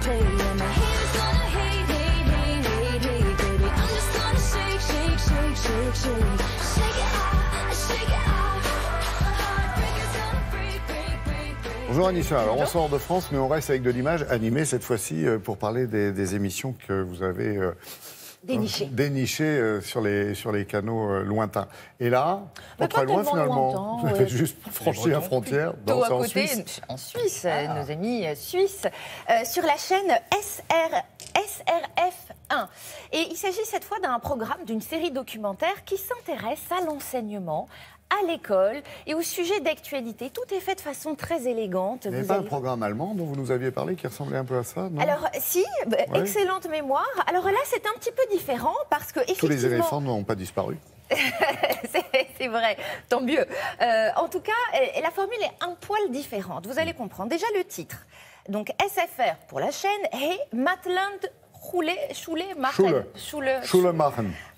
pay. And my haters gonna hate, hate, hate, hate, hate, baby. I'm just gonna shake, shake, shake, shake, shake. Shake it out, shake it out. Heartbreakers gonna break, break, break, break. Bonjour Anisha, alors on sort de France mais on reste avec de l'image animée cette fois-ci pour parler des émissions que vous avez dénichées sur les canaux lointains. Et là, pas très loin finalement, vous avez juste franchi la frontière, à côté, en Suisse. En Suisse, nos amis suisses, sur la chaîne SRF1. Et il s'agit cette fois d'un programme, d'une série documentaire qui s'intéresse à l'enseignement, à l'école et au sujet d'actualité. Tout est fait de façon très élégante. Il n'y avait pas un programme allemand dont vous nous aviez parlé qui ressemblait un peu à ça, non? Alors, si, excellente mémoire. Alors là, c'est un petit peu différent parce que, effectivement... Tous les éléphants n'ont pas disparu. C'est vrai, tant mieux. En tout cas, la formule est un poil différente. Vous allez comprendre. Déjà, le titre. Donc, SFR pour la chaîne et Mathland Schule-Machen.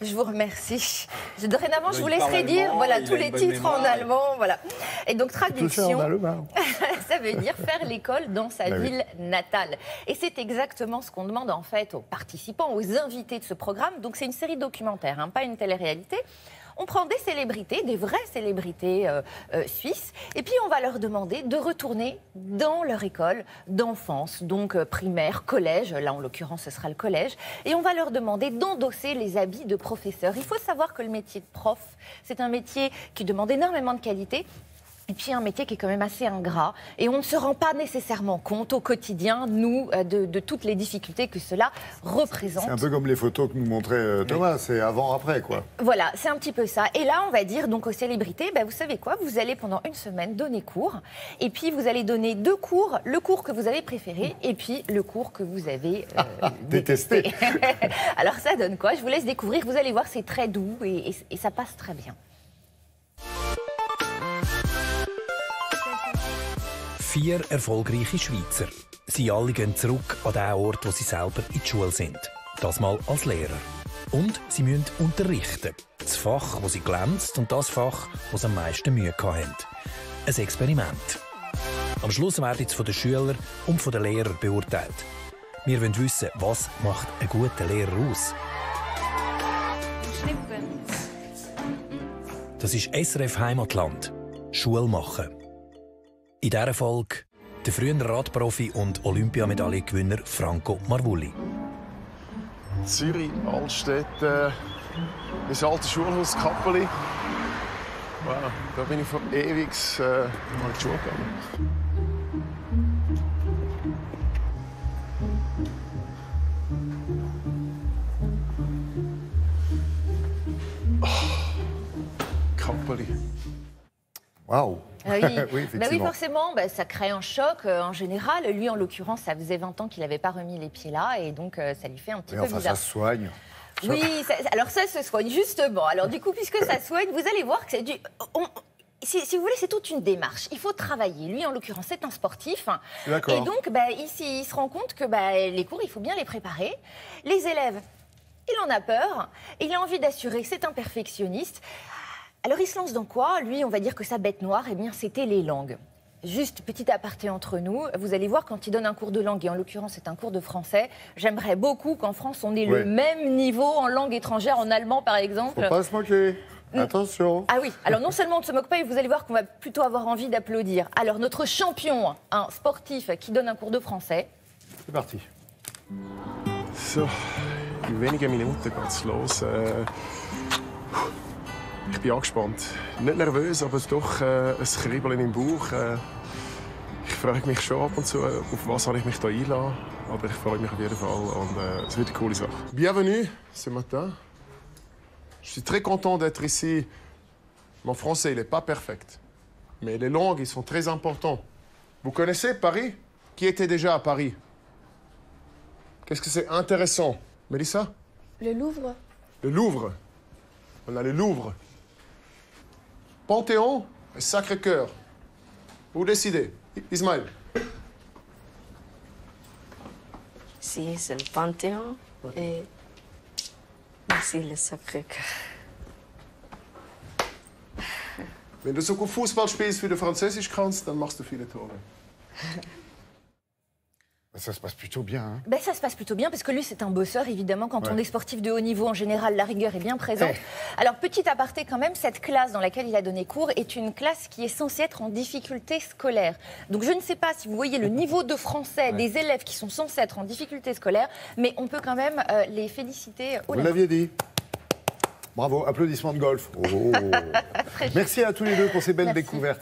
Je vous remercie. Dorénavant, je vous laisserai dire tous les titres en allemand. Voilà. Et donc, traduction, ça veut dire faire l'école dans sa ville natale. Et c'est exactement ce qu'on demande en fait aux participants, aux invités de ce programme. Donc, c'est une série documentaire, hein, pas une télé-réalité. On prend des célébrités, des vraies célébrités suisses, et puis on va leur demander de retourner dans leur école d'enfance, donc primaire, collège, là en l'occurrence ce sera le collège, et on va leur demander d'endosser les habits de professeur. Il faut savoir que le métier de prof, c'est un métier qui demande énormément de qualité. Et puis un métier qui est quand même assez ingrat. Et on ne se rend pas nécessairement compte au quotidien, nous, de toutes les difficultés que cela représente. C'est un peu comme les photos que nous montrait Thomas, c'est avant-après, quoi. Voilà, c'est un petit peu ça. Et là, on va dire donc aux célébrités, vous savez quoi, vous allez pendant une semaine donner cours. Et puis vous allez donner 2 cours, le cours que vous avez préféré et puis le cours que vous avez détesté. Alors ça donne quoi? Je vous laisse découvrir, vous allez voir, c'est très doux et ça passe très bien. 4 erfolgreiche Schweizer. Sie alle gehen zurück an den Ort, wo sie selber in die Schule sind. Das mal als Lehrer. Und sie müssen unterrichten. Das Fach, das sie glänzt, und das Fach, das sie am meisten Mühe hatten. Ein Experiment. Am Schluss werden jetzt von den Schülern und von den Lehrern beurteilt. Wir wollen wissen, was macht einen guten Lehrer aus? Das ist SRF Heimatland. Schule machen. In dieser Folge der frühere Radprofi und Olympiamedaillengewinner Franco Marvulli. Zürich, Altstädt, das alte Schulhaus Kappeli. Wow, da bin ich vor ewig mal in die Schule gegangen. Kappeli. Waouh. Oui. Oui, oui, forcément, ça crée un choc en général. Lui, en l'occurrence, ça faisait 20 ans qu'il n'avait pas remis les pieds là, et donc ça lui fait un petit peu bizarre. Ça se soigne. Oui, alors ça se soigne, justement. Alors du coup, puisque ça soigne, vous allez voir que c'est du... Si vous voulez, c'est toute une démarche. Il faut travailler. Lui, en l'occurrence, c'est un sportif. Et donc, ici, il se rend compte que les cours, il faut bien les préparer. Les élèves, il en a peur. Il a envie d'assurer, c'est un perfectionniste. Alors, il se lance dans quoi? Lui, on va dire que sa bête noire, eh bien, c'était les langues. Juste petit aparté entre nous, vous allez voir quand il donne un cours de langue, et en l'occurrence c'est un cours de français, j'aimerais beaucoup qu'en France on ait le même niveau en langue étrangère, en allemand par exemple. Faut pas se moquer, attention. Ah oui, alors non seulement on ne se moque pas, et vous allez voir qu'on va plutôt avoir envie d'applaudir. Alors notre champion, un sportif qui donne un cours de français. C'est parti. So, in wenigen Minuten geht's los. Ich bin angespannt. Nicht nervös, aber doch ein Kribbeln im Bauch. Ich frage mich schon ab und zu, auf was habe ich mich da einlassen. Aber ich freue mich auf jeden Fall und es wird eine coole Sache. Bienvenue ce matin. Je suis très content d'être ici. Mon français, il n'est pas parfait. Mais les langues, ils sont très importants. Vous connaissez Paris? Qui était déjà à Paris? Qu'est-ce que c'est intéressant? Mélissa? Le Louvre. Le Louvre. On a le Louvre. Panthéon et Sacré-Cœur. Vous décidez. Ismaël. Ici, c'est le Panthéon et ici, le Sacré-Cœur. Wenn du so gut Fußball spielst, wie du Französisch kannst, dann machst du viele Tore. Ça se passe plutôt bien. Hein. Ben, ça se passe plutôt bien parce que lui, c'est un bosseur, évidemment. Quand on est sportif de haut niveau, en général, la rigueur est bien présente. Alors, petit aparté quand même, cette classe dans laquelle il a donné cours est une classe qui est censée être en difficulté scolaire. Donc, je ne sais pas si vous voyez le niveau de français des élèves qui sont censés être en difficulté scolaire, mais on peut quand même les féliciter. Vous l'aviez dit. Bravo, applaudissements de golf. Oh. Merci à tous les deux pour ces belles découvertes.